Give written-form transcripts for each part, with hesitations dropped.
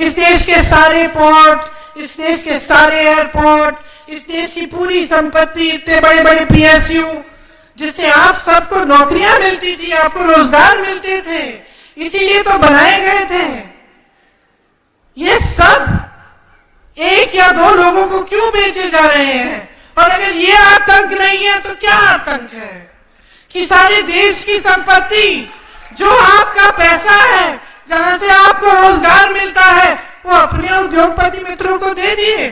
इस देश के सारे पोर्ट, इस देश के सारे एयरपोर्ट, इस देश की पूरी संपत्ति, इतने बड़े बड़े पीएसयू, जिससे आप सबको नौकरियां मिलती थी, आपको रोजगार मिलते थे, इसीलिए तो बनाए गए थे। ये सब एक या दो लोगों को क्यों बेचे जा रहे हैं? और अगर ये आतंक नहीं है तो क्या आतंक है? कि सारे देश की संपत्ति, जो आपका पैसा है, जहां से आपको रोजगार मिलता है, वो अपने उद्योगपति मित्रों को दे दिए,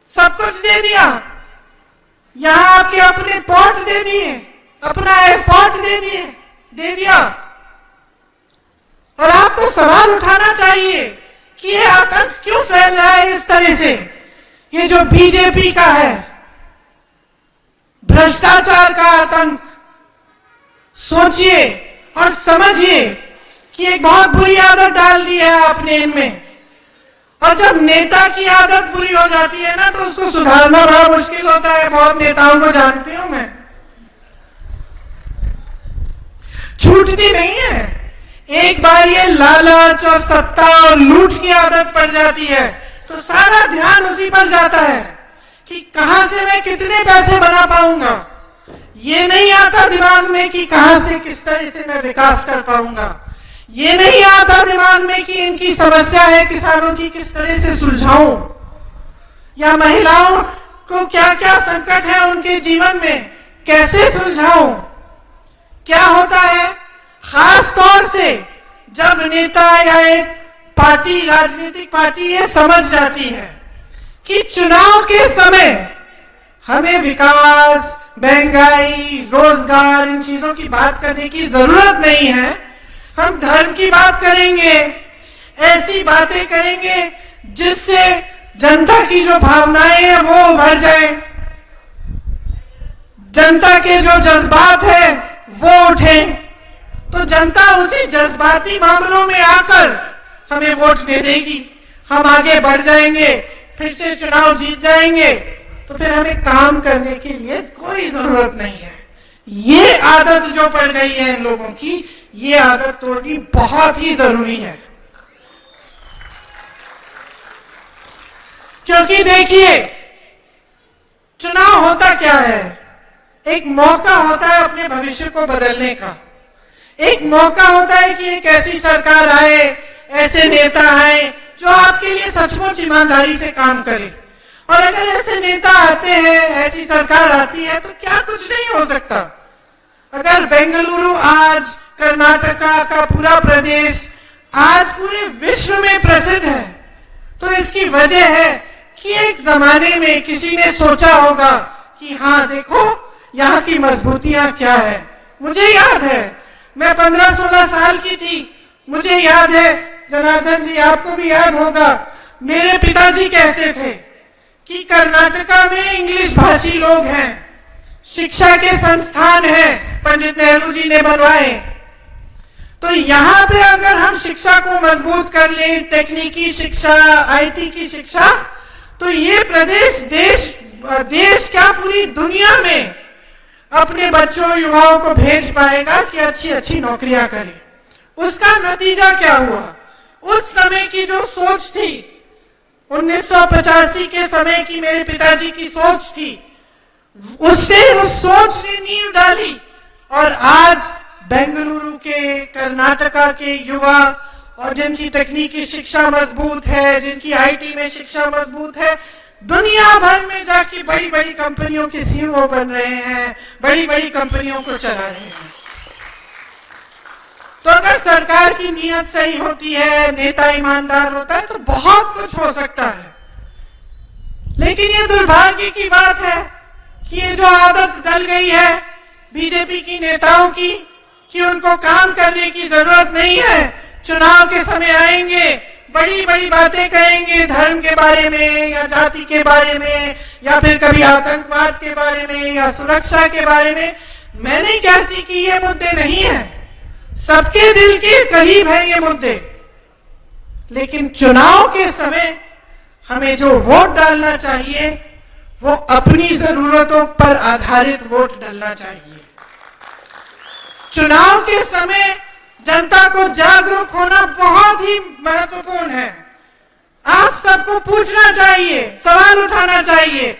सब कुछ दे दिया। यहां आपके अपने पोर्ट दे दिए, अपना एयरपोर्ट दे दिया। और आपको सवाल उठाना चाहिए कि ये आतंक क्यों फैल रहा है इस तरह से? ये जो बीजेपी का है, भ्रष्टाचार का आतंक, सोचिए और समझिए कि एक बहुत बुरी आदत डाल दी है आपने इनमें। और जब नेता की आदत बुरी हो जाती है ना, तो उसको सुधारना बड़ा मुश्किल होता है। बहुत नेताओं को जानती हूं मैं, छूटती नहीं है। एक बार ये लालच और सत्ता और लूट की आदत पड़ जाती है तो सारा ध्यान उसी पर जाता है कि कहां से मैं कितने पैसे बना पाऊंगा। ये नहीं आता दिमाग में कि कहां से किस तरह से मैं विकास कर पाऊंगा। ये नहीं आता दिमाग में कि इनकी समस्या है किसानों की, किस तरह से सुलझाऊं, या महिलाओं को क्या क्या संकट है उनके जीवन में, कैसे सुलझाऊं। क्या होता है, खास तौर से जब नेता या एक पार्टी, राजनीतिक पार्टी ये समझ जाती है कि चुनाव के समय हमें विकास, महंगाई, रोजगार, इन चीजों की बात करने की जरूरत नहीं है, हम धर्म की बात करेंगे, ऐसी बातें करेंगे जिससे जनता की जो भावनाएं हैं वो उभर जाए, जनता के जो जज्बात है वो उठे, तो जनता उसी जज्बाती मामलों में आकर हमें वोट दे देगी, हम आगे बढ़ जाएंगे, फिर से चुनाव जीत जाएंगे, तो फिर हमें काम करने के लिए कोई जरूरत नहीं है। ये आदत जो पड़ गई है इन लोगों की, ये आदत तोड़नी बहुत ही जरूरी है। क्योंकि देखिए, चुनाव होता क्या है, एक मौका होता है अपने भविष्य को बदलने का। एक मौका होता है कि एक ऐसी सरकार आए, ऐसे नेता आए जो आपके लिए सचमुच ईमानदारी से काम करे। और अगर ऐसे नेता आते हैं, ऐसी सरकार आती है, तो क्या कुछ नहीं हो सकता। अगर बेंगलुरु आज, कर्नाटका का पूरा प्रदेश आज पूरे विश्व में प्रसिद्ध है, तो इसकी वजह है कि एक जमाने में किसी ने सोचा होगा कि हाँ देखो यहाँ की मजबूतियां क्या है। मुझे याद है, मैं 15-16 साल की थी, मुझे याद है, जनार्दन जी आपको भी याद होगा, मेरे पिताजी कहते थे कि कर्नाटका में इंग्लिश भाषी लोग हैं, शिक्षा के संस्थान हैं, पंडित नेहरू जी ने बनवाए, तो यहाँ पे अगर हम शिक्षा को मजबूत कर लें, तकनीकी शिक्षा, आईटी की शिक्षा, तो ये प्रदेश देश क्या पूरी दुनिया में अपने बच्चों, युवाओं को भेज पाएगा कि अच्छी अच्छी नौकरियां करें। उसका नतीजा क्या हुआ? उस समय की जो सोच थी, 1985 के समय की मेरे पिताजी की सोच थी, उसने उस सोच ने नींव डाली, और आज बेंगलुरु के, कर्नाटका के युवा, और जिनकी तकनीकी शिक्षा मजबूत है, जिनकी आईटी में शिक्षा मजबूत है, दुनिया भर में जाके बड़ी बड़ी कंपनियों के सीईओ बन रहे हैं, बड़ी बड़ी कंपनियों को चला रहे हैं। तो अगर सरकार की नीयत सही होती है, नेता ईमानदार होता है, तो बहुत कुछ हो सकता है। लेकिन ये दुर्भाग्य की बात है कि ये जो आदत डल गई है बीजेपी की नेताओं की, कि उनको काम करने की जरूरत नहीं है, चुनाव के समय आएंगे, बड़ी बड़ी बातें करेंगे धर्म के बारे में, या जाति के बारे में, या फिर कभी आतंकवाद के बारे में, या सुरक्षा के बारे में। मैं नहीं कहती कि ये मुद्दे नहीं है, सबके दिल के करीब है ये मुद्दे, लेकिन चुनाव के समय हमें जो वोट डालना चाहिए वो अपनी जरूरतों पर आधारित वोट डालना चाहिए। चुनाव के समय जनता को जागरूक होना बहुत ही महत्वपूर्ण है। पूछना चाहिए, सवाल उठाना चाहिए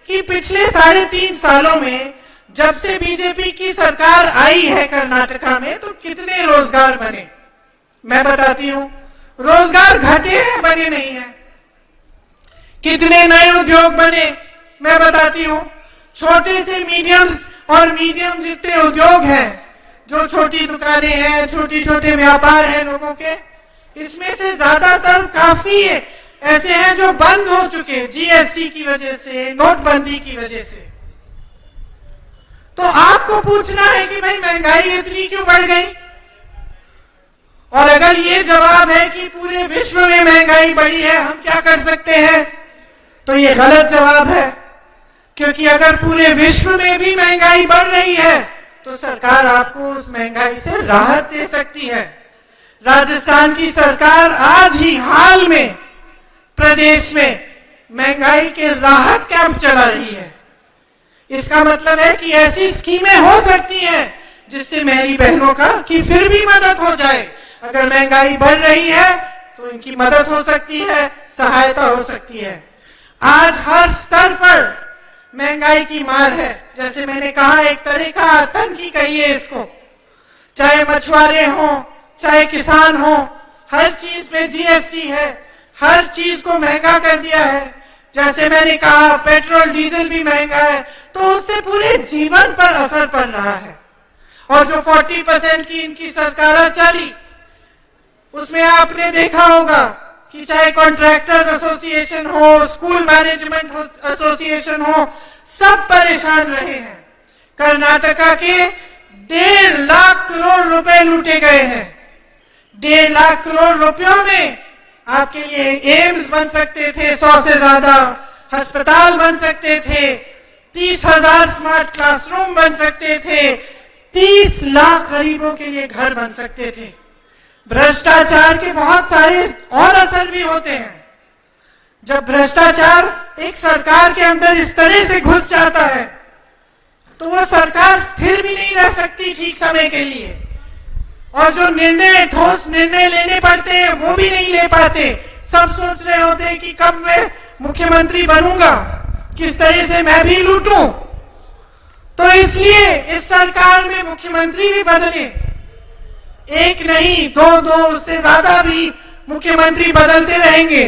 कि पिछले 3.5 सालों में जब से बीजेपी की सरकार आई है कर्नाटका में तो कितने रोजगार बने। मैं बताती हूं, रोजगार घटे हैं, बने नहीं है। कितने नए उद्योग बने, मैं बताती हूं। छोटे से मीडियम जितने उद्योग हैं, जो छोटी दुकानें हैं, छोटे व्यापार हैं लोगों के, इसमें से ज्यादातर काफी ऐसे हैं जो बंद हो चुके जीएसटी की वजह से, नोटबंदी की वजह से। तो आपको पूछना है कि भाई महंगाई इतनी क्यों बढ़ गई? और अगर ये जवाब है कि पूरे विश्व में महंगाई बढ़ी है, हम क्या कर सकते हैं, तो ये गलत जवाब है। क्योंकि अगर पूरे विश्व में भी महंगाई बढ़ रही है तो सरकार आपको उस महंगाई से राहत दे सकती है। राजस्थान की सरकार आज ही हाल में प्रदेश में महंगाई के राहत कैंप चला रही है। इसका मतलब है कि ऐसी स्कीमें हो सकती हैं जिससे मेरी बहनों का कि फिर भी मदद हो जाए। अगर महंगाई बढ़ रही है तो इनकी मदद हो सकती है, सहायता हो सकती है। आज हर स्तर पर महंगाई की मार है। जैसे मैंने कहा, एक तरह का आतंक ही कहिए इसको। चाहे मछुआरे हो, चाहे किसान हो, हर चीज पे जीएसटी है, हर चीज को महंगा कर दिया है। जैसे मैंने कहा, पेट्रोल डीजल भी महंगा है, तो उससे पूरे जीवन पर असर पड़ रहा है। और जो 40% की इनकी सरकार चली, उसमें आपने देखा होगा कि चाहे कॉन्ट्रैक्टर्स एसोसिएशन हो, स्कूल मैनेजमेंट एसोसिएशन हो, सब परेशान रहे हैं। कर्नाटका के 1.5 लाख करोड़ रुपए लूटे गए हैं। 1.5 लाख करोड़ रुपयों में आपके लिए एम्स बन सकते थे, 100 से ज्यादा अस्पताल बन सकते थे, 30,000 स्मार्ट क्लासरूम बन सकते थे, 30 लाख गरीबों के लिए घर बन सकते थे। भ्रष्टाचार के बहुत सारे और असर भी होते हैं। जब भ्रष्टाचार एक सरकार के अंदर इस तरह से घुस जाता है तो वह सरकार स्थिर भी नहीं रह सकती ठीक समय के लिए, और जो ठोस निर्णय लेने पड़ते हैं वो भी नहीं ले पाते। सब सोच रहे होते हैं कि कब मैं मुख्यमंत्री बनूंगा, किस तरह से मैं भी लूटूं। तो इसलिए इस सरकार में मुख्यमंत्री भी बदले, एक नहीं दो उससे ज्यादा भी मुख्यमंत्री बदलते रहेंगे।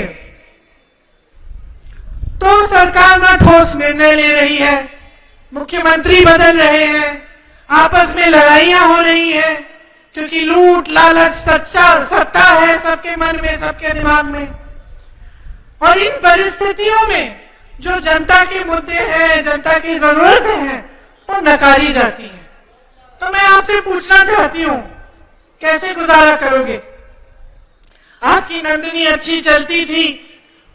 तो सरकार ना ठोस निर्णय ले रही है, मुख्यमंत्री बदल रहे हैं, आपस में लड़ाइयां हो रही हैं, क्योंकि लूट लालच सत्ता है सबके मन में, सबके दिमाग में। और इन परिस्थितियों में जो जनता के मुद्दे हैं, जनता की जरूरतें हैं, वो नकारी जाती है। तो मैं आपसे पूछना चाहती हूं, कैसे गुजारा करोगे? आपकी नंदिनी अच्छी चलती थी,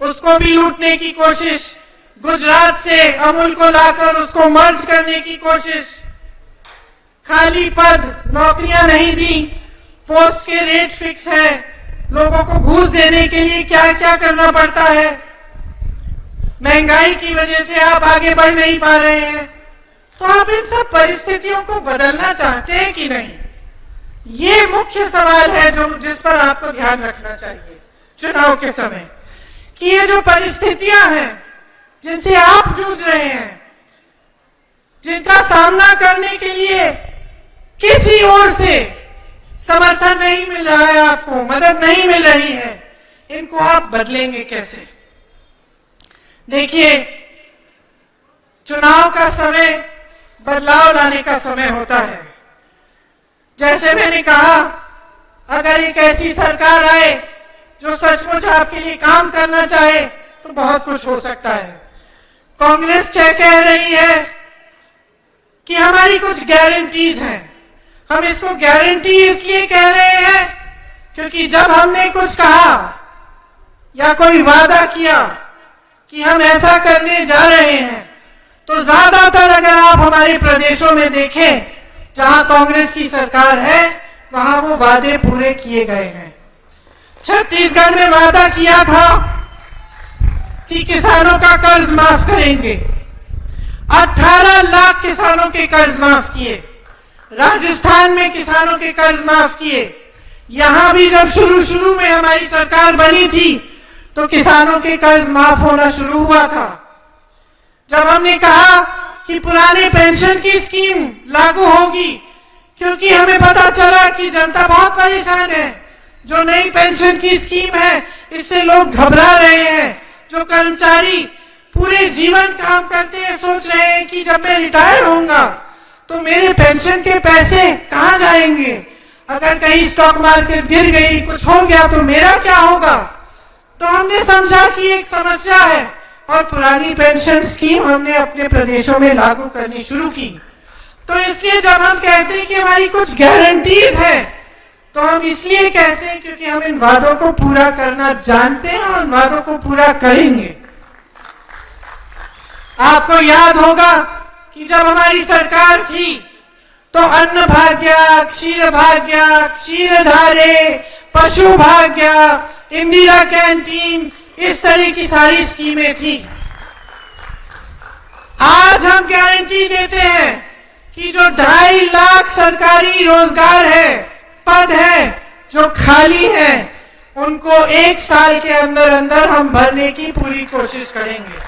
उसको भी लूटने की कोशिश, गुजरात से अमूल को लाकर उसको मर्ज करने की कोशिश, खाली पद, नौकरियां नहीं दी, पोस्ट के रेट फिक्स है, लोगों को घूस देने के लिए क्या क्या करना पड़ता है। महंगाई की वजह से आप आगे बढ़ नहीं पा रहे हैं। तो आप इन सब परिस्थितियों को बदलना चाहते हैं कि नहीं? ये मुख्य सवाल है जिस पर आपको ध्यान रखना चाहिए चुनाव के समय, कि ये जो परिस्थितियां हैं जिनसे आप जूझ रहे हैं, जिनका सामना करने के लिए किसी ओर से समर्थन नहीं मिल रहा है, आपको मदद नहीं मिल रही है, इनको आप बदलेंगे कैसे? देखिए, चुनाव का समय बदलाव लाने का समय होता है। जैसे मैंने कहा, अगर एक ऐसी सरकार आए जो सचमुच आपके लिए काम करना चाहे तो बहुत कुछ हो सकता है। कांग्रेस कह रही है कि हमारी कुछ गारंटीज हैं। हम इसको गारंटी इसलिए कह रहे हैं क्योंकि जब हमने कुछ कहा या कोई वादा किया कि हम ऐसा करने जा रहे हैं, तो ज्यादातर अगर आप हमारे प्रदेशों में देखें जहां कांग्रेस की सरकार है, वहां वो वादे पूरे किए गए हैं। छत्तीसगढ़ में वादा किया था कि किसानों का कर्ज माफ करेंगे, 18 लाख किसानों के कर्ज माफ किए। राजस्थान में किसानों के कर्ज माफ किए। यहां भी जब शुरू में हमारी सरकार बनी थी तो किसानों के कर्ज माफ होना शुरू हुआ था। जब हमने कहा कि पुराने पेंशन की स्कीम लागू होगी, क्योंकि हमें पता चला कि जनता बहुत परेशान है, जो नई पेंशन की स्कीम है इससे लोग घबरा रहे हैं। जो कर्मचारी पूरे जीवन काम करते हैं सोच रहे हैं कि जब मैं रिटायर होऊंगा तो मेरे पेंशन के पैसे कहां जाएंगे, अगर कहीं स्टॉक मार्केट गिर गई, कुछ हो गया तो मेरा क्या होगा। तो हमने समझा कि एक समस्या है और पुरानी पेंशन स्कीम हमने अपने प्रदेशों में लागू करनी शुरू की। तो इसलिए जब हम कहते हैं कि हमारी कुछ गारंटीज है, तो हम इसलिए कहते हैं क्योंकि हम इन वादों को पूरा करना जानते हैं और इन वादों को पूरा करेंगे। आपको याद होगा कि जब हमारी सरकार थी तो अन्न भाग्य, क्षीर भाग्य, क्षीरधारे, पशु भाग्य, इंदिरा कैंटीन, इस तरह की सारी स्कीमें थी। आज हम गारंटी देते हैं कि जो 2.5 लाख सरकारी रोजगार है, पद है जो खाली है, उनको 1 साल के अंदर अंदर हम भरने की पूरी कोशिश करेंगे।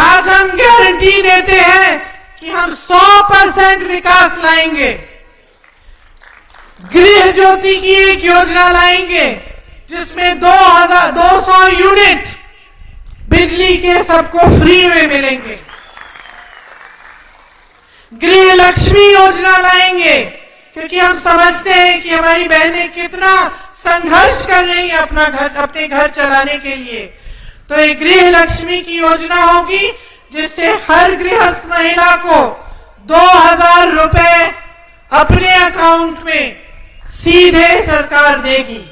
आज हम गारंटी देते हैं कि हम 100% विकास लाएंगे। गृह ज्योति की एक योजना लाएंगे जिसमें 200 यूनिट बिजली के सबको फ्री में मिलेंगे। गृह लक्ष्मी योजना लाएंगे क्योंकि हम समझते हैं कि हमारी बहनें कितना संघर्ष कर रही हैं अपने घर चलाने के लिए। तो एक गृह लक्ष्मी की योजना होगी जिससे हर गृहस्थ महिला को 2000 रुपए अपने अकाउंट में सीधे सरकार देगी।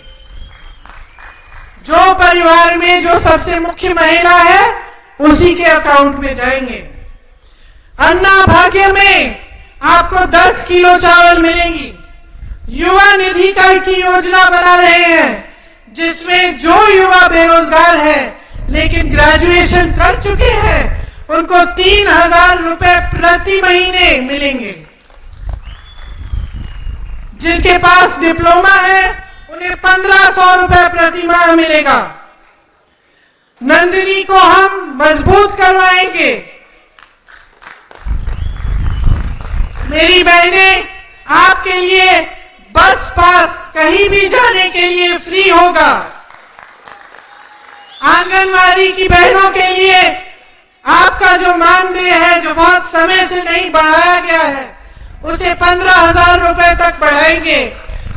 जो परिवार में जो सबसे मुख्य महिला है उसी के अकाउंट में जाएंगे। अन्ना भाग्य में आपको 10 किलो चावल मिलेंगी। युवा निधि की योजना बना रहे हैं जिसमें जो युवा बेरोजगार है लेकिन ग्रेजुएशन कर चुके हैं उनको 3000 रुपए प्रति महीने मिलेंगे। जिनके पास डिप्लोमा है उन्हें 1500 रुपए प्रति माह मिलेगा। नंदिनी को हम मजबूत करवाएंगे। मेरी बहनें, आपके लिए बस पास कहीं भी जाने के लिए फ्री होगा। आंगनवाड़ी की बहनों के लिए आपका जो मानदेय है, जो बहुत समय से नहीं बढ़ाया गया है, उसे 15,000 रुपए तक बढ़ाएंगे।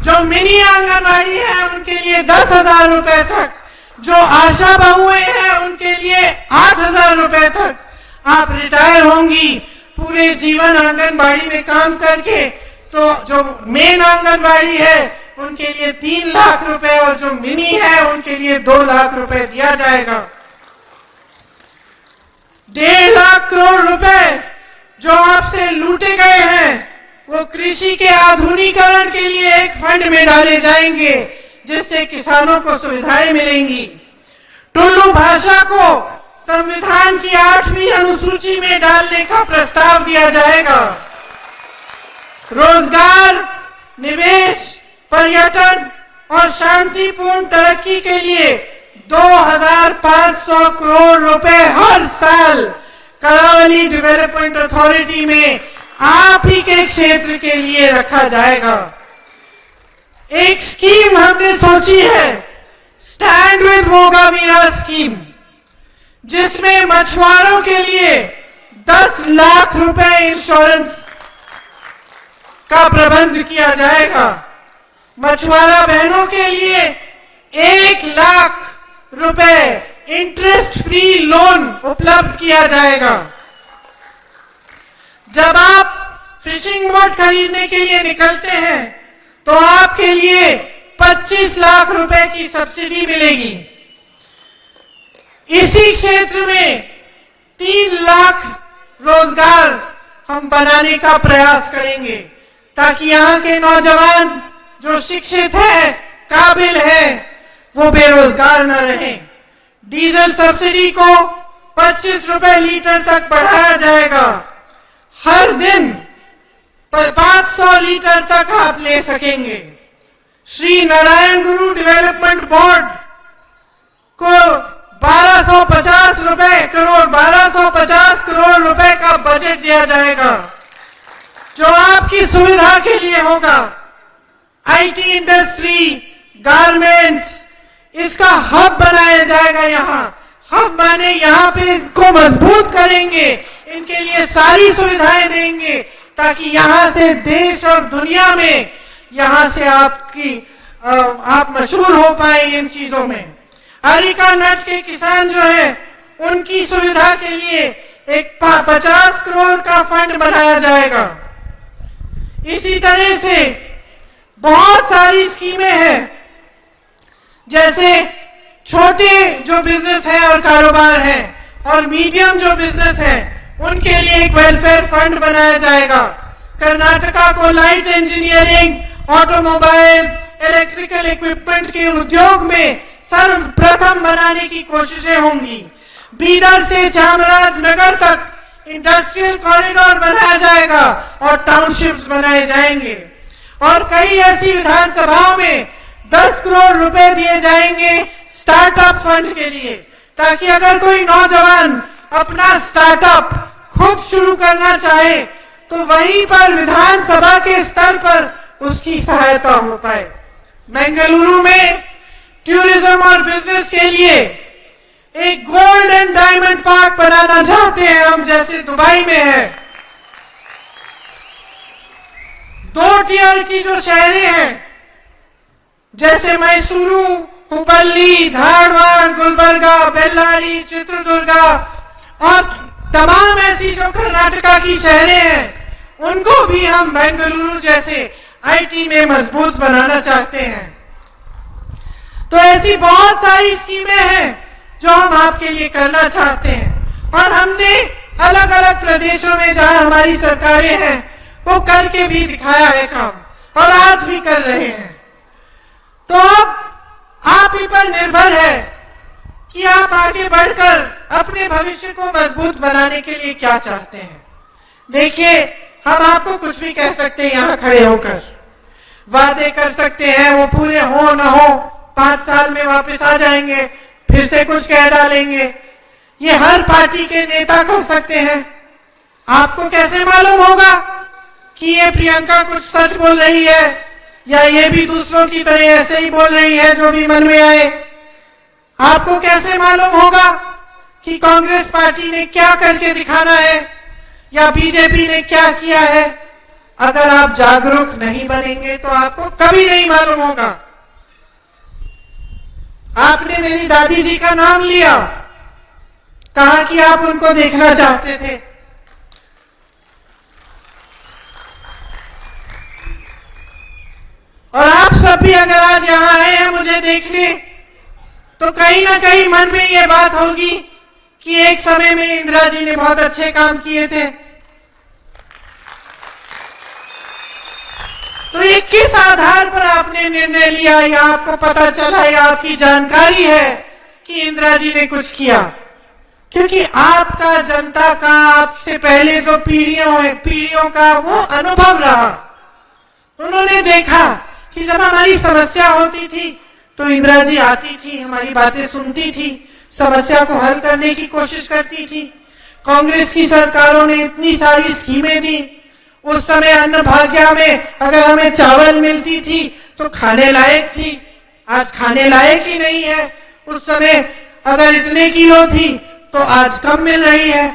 जो मिनी आंगनवाड़ी है उनके लिए 10,000 रुपए तक, जो आशा बहुएं हैं उनके लिए 8,000 रुपए तक। आप रिटायर होंगी पूरे जीवन आंगनबाड़ी में काम करके, तो जो मेन आंगनबाड़ी है उनके लिए 3 लाख रुपए और जो मिनी है उनके लिए 2 लाख रुपए दिया जाएगा। 1.5 लाख करोड़ रुपए जो आपसे लूटे गए हैं वो कृषि के आधुनिकीकरण के लिए एक फंड में डाले जाएंगे जिससे किसानों को सुविधाएं मिलेंगी। टुल्लू भाषा को संविधान की 8वीं अनुसूची में डालने का प्रस्ताव दिया जाएगा। रोजगार, निवेश, पर्यटन और शांतिपूर्ण तरक्की के लिए 2500 करोड़ रुपए हर साल करावली डेवलपमेंट अथॉरिटी में आप ही के क्षेत्र के लिए रखा जाएगा। एक स्कीम हमने सोची है, स्टैंड विद मोगावीरा स्कीम, जिसमें मछुआरों के लिए 10 लाख रुपए इंश्योरेंस का प्रबंध किया जाएगा। मछुआरा बहनों के लिए 1 लाख रुपए इंटरेस्ट फ्री लोन उपलब्ध किया जाएगा। जब आप फिशिंग बोट खरीदने के लिए निकलते हैं तो आपके लिए 25 लाख रुपए की सब्सिडी मिलेगी। इसी क्षेत्र में 3 लाख रोजगार हम बनाने का प्रयास करेंगे ताकि यहाँ के नौजवान जो शिक्षित है, काबिल है, वो बेरोजगार न रहे। डीजल सब्सिडी को 25 रुपए लीटर तक बढ़ाया जाएगा। हर दिन 500 लीटर तक आप ले सकेंगे। श्री नारायण गुरु डेवलपमेंट बोर्ड दिया जाएगा जो आपकी सुविधा के लिए होगा। आईटी इंडस्ट्री, गारमेंट्स, इसका हब बनाया जाएगा। यहाँ हब माने यहाँ पे इसको मजबूत करेंगे, इनके लिए सारी सुविधाएं देंगे ताकि यहाँ से देश और दुनिया में यहाँ से आप मशहूर हो पाए इन चीजों में। अरिका नट के किसान जो है उनकी सुविधा के लिए एक 50 करोड़ का फंड बनाया जाएगा। इसी तरह से बहुत सारी स्कीमें हैं, जैसे छोटे जो बिजनेस है और कारोबार है और मीडियम जो बिजनेस है उनके लिए एक वेलफेयर फंड बनाया जाएगा। कर्नाटका को light engineering, automobiles, electrical equipment के उद्योग में सर्वप्रथम बनाने की कोशिशें होंगी। बीदर से चामराजनगर तक इंडस्ट्रियल कॉरिडोर बनाया जाएगा और टाउनशिप्स बनाए जाएंगे और कई ऐसी विधानसभाओं में 10 करोड़ रुपए दिए जाएंगे स्टार्टअप फंड के लिए, ताकि अगर कोई नौजवान अपना स्टार्टअप खुद शुरू करना चाहे तो वहीं पर विधानसभा के स्तर पर उसकी सहायता हो पाए। बेंगलुरु में टूरिज्म और बिजनेस के लिए एक गोल्ड एंड डायमंड पार्क बनाना चाहते हैं हम, जैसे दुबई में है। 2 टियर की जो शहरें हैं जैसे मैसूरू, हुबल्ली, धारवाड़, गुलबर्गा, बेल्लारी, चित्रदुर्गा और तमाम ऐसी जो कर्नाटका की शहरें हैं उनको भी हम बेंगलुरु जैसे आईटी में मजबूत बनाना चाहते हैं। तो ऐसी बहुत सारी स्कीमें हैं जो हम आपके लिए करना चाहते हैं और हमने अलग अलग प्रदेशों में जहां हमारी सरकारें हैं वो करके भी दिखाया है काम, और आज भी कर रहे हैं। तो अब आप ही पर निर्भर है कि आप आगे बढ़कर अपने भविष्य को मजबूत बनाने के लिए क्या चाहते हैं। देखिए, हम आपको कुछ भी कह सकते हैं, यहाँ खड़े होकर वादे कर सकते हैं, वो पूरे हो न हो 5 साल में वापस आ जाएंगे, फिर से कुछ कह डालेंगे। ये हर पार्टी के नेता कर सकते हैं। आपको कैसे मालूम होगा कि ये प्रियंका कुछ सच बोल रही है या ये भी दूसरों की तरह ऐसे ही बोल रही है जो भी मन में आए? आपको कैसे मालूम होगा कि कांग्रेस पार्टी ने क्या करके दिखाना है या बीजेपी ने क्या किया है? अगर आप जागरूक नहीं बनेंगे तो आपको कभी नहीं मालूम होगा। आपने मेरी दादी जी का नाम लिया, कहा कि आप उनको देखना चाहते थे। और आप सब भी अगर आज यहां आए हैं मुझे देखने, तो कहीं ना कहीं मन में ये बात होगी कि एक समय में इंदिरा जी ने बहुत अच्छे काम किए थे। तो ये किस आधार पर आपने निर्णय लिया, या आपको पता चला या आपकी जानकारी है कि इंदिरा जी ने कुछ किया? क्योंकि आपका जनता का आपसे पहले जो पीढ़ियों का वो अनुभव रहा। उन्होंने देखा कि जब हमारी समस्या होती थी तो इंदिरा जी आती थी, हमारी बातें सुनती थी, समस्या को हल करने की कोशिश करती थी। कांग्रेस की सरकारों ने इतनी सारी स्कीमें दी। उस समय अन्न भाग्य में अगर हमें चावल मिलती थी तो खाने लायक थी, आज खाने लायक ही नहीं है। उस समय अगर इतने किलो थी तो आज कम मिल रही है।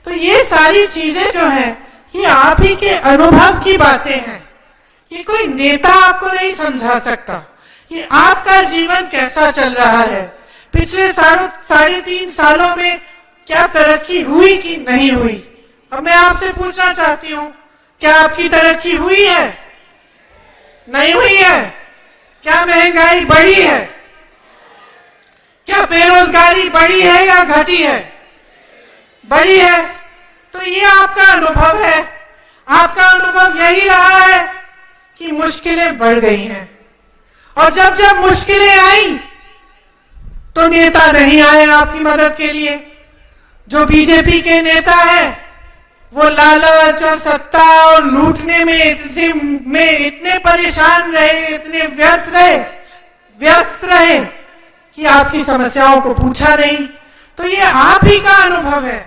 तो ये सारी चीजें जो है ये आप ही के अनुभव की बातें हैं। ये कोई नेता आपको नहीं समझा सकता। ये आपका जीवन कैसा चल रहा है, पिछले 3.5 सालों में क्या तरक्की हुई कि नहीं हुई। अब मैं आपसे पूछना चाहती हूँ, क्या आपकी तरक्की हुई है? नहीं हुई है? क्या महंगाई बढ़ी है? क्या बेरोजगारी बढ़ी है या घटी है? बढ़ी है। तो ये आपका अनुभव है। आपका अनुभव यही रहा है कि मुश्किलें बढ़ गई हैं, और जब जब मुश्किलें आई तो नेता नहीं आए आपकी मदद के लिए। जो बीजेपी के नेता है वो लालच और सत्ता और लूटने में इतने परेशान रहे, इतने व्यस्त रहे कि आपकी समस्याओं को पूछा नहीं। तो ये आप ही का अनुभव है।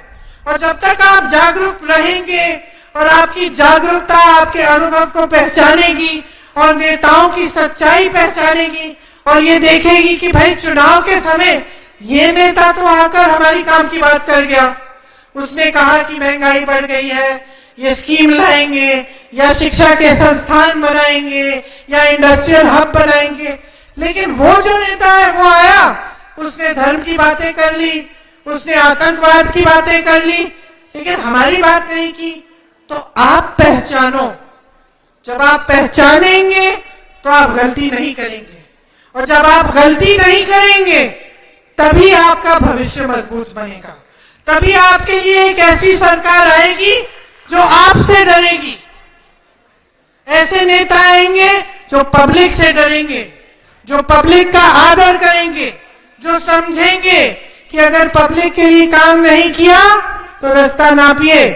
और जब तक आप जागरूक रहेंगे और आपकी जागरूकता आपके अनुभव को पहचानेगी और नेताओं की सच्चाई पहचानेगी और ये देखेगी कि भाई चुनाव के समय ये नेता तो आकर हमारी काम की बात कर गया, उसने कहा कि महंगाई बढ़ गई है, ये स्कीम लाएंगे या शिक्षा के संस्थान बनाएंगे या इंडस्ट्रियल हब बनाएंगे, लेकिन वो जो नेता है वो आया, उसने धर्म की बातें कर ली, उसने आतंकवाद की बातें कर ली, लेकिन हमारी बात नहीं की। तो आप पहचानो, जब आप पहचानेंगे तो आप गलती नहीं करेंगे, और जब आप गलती नहीं करेंगे तभी आपका भविष्य मजबूत बनेगा, तभी आपके लिए एक ऐसी सरकार आएगी जो आपसे डरेगी। ऐसे नेता आएंगे जो पब्लिक से डरेंगे, जो पब्लिक का आदर करेंगे, जो समझेंगे कि अगर पब्लिक के लिए काम नहीं किया तो रास्ता नापिए।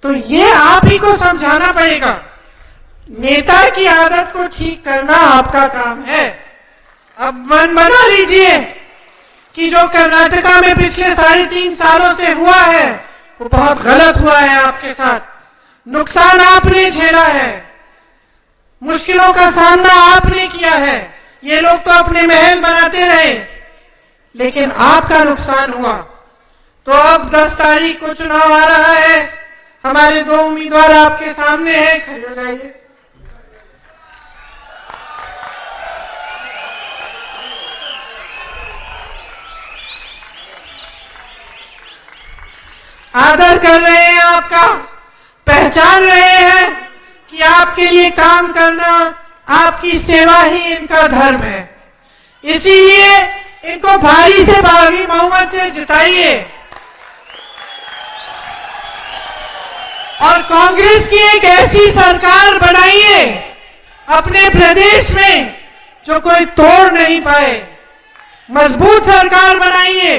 तो ये आप ही को समझाना पड़ेगा। नेता की आदत को ठीक करना आपका काम है। अब मन बना लीजिए कि जो कर्नाटका में पिछले 3.5 सालों से हुआ है वो बहुत गलत हुआ है आपके साथ। नुकसान आपने झेला है, मुश्किलों का सामना आपने किया है। ये लोग तो अपने महल बनाते रहे, लेकिन आपका नुकसान हुआ। तो अब 10 तारीख को चुनाव आ रहा है, हमारे 2 उम्मीदवार आपके सामने हैं, खड़े हो जाइए। आदर कर रहे हैं आपका, पहचान रहे हैं कि आपके लिए काम करना, आपकी सेवा ही इनका धर्म है। इसीलिए इनको भारी से भारी बहुमत से जिताइए और कांग्रेस की एक ऐसी सरकार बनाइए अपने प्रदेश में जो कोई तोड़ नहीं पाए। मजबूत सरकार बनाइए,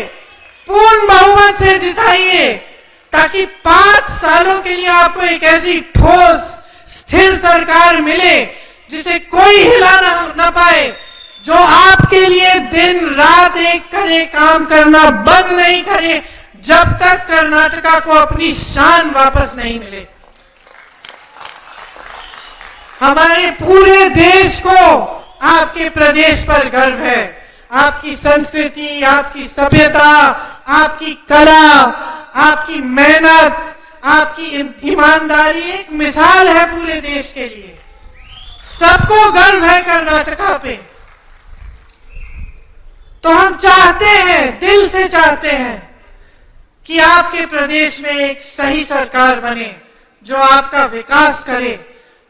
पूर्ण बहुमत से जिताइए, ताकि 5 सालों के लिए आपको एक ऐसी ठोस स्थिर सरकार मिले जिसे कोई हिला ना पाए, जो आपके लिए दिन रात एक करे, काम करना बंद नहीं करे जब तक कर्नाटका को अपनी शान वापस नहीं मिले। हमारे पूरे देश को आपके प्रदेश पर गर्व है। आपकी संस्कृति, आपकी सभ्यता, आपकी कला, आपकी मेहनत, आपकी ईमानदारी एक मिसाल है पूरे देश के लिए। सबको गर्व है कर्नाटका पे। तो हम चाहते हैं, दिल से चाहते हैं कि आपके प्रदेश में एक सही सरकार बने जो आपका विकास करे,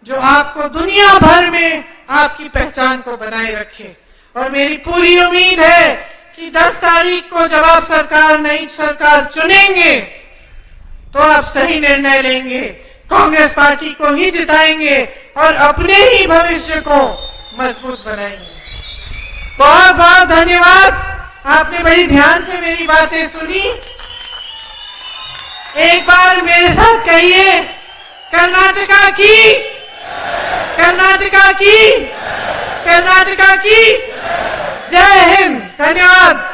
जो आपको दुनिया भर में आपकी पहचान को बनाए रखे। और मेरी पूरी उम्मीद है कि 10 तारीख को जब आप नई सरकार चुनेंगे तो आप सही निर्णय लेंगे, कांग्रेस पार्टी को ही जिताएंगे और अपने ही भविष्य को मजबूत बनाएंगे। बहुत बहुत धन्यवाद। आपने बड़ी ध्यान से मेरी बातें सुनी। एक बार मेरे साथ कहिए, कर्नाटका की, कर्नाटका की, कर्नाटका की जय हिंद। धन्यवाद।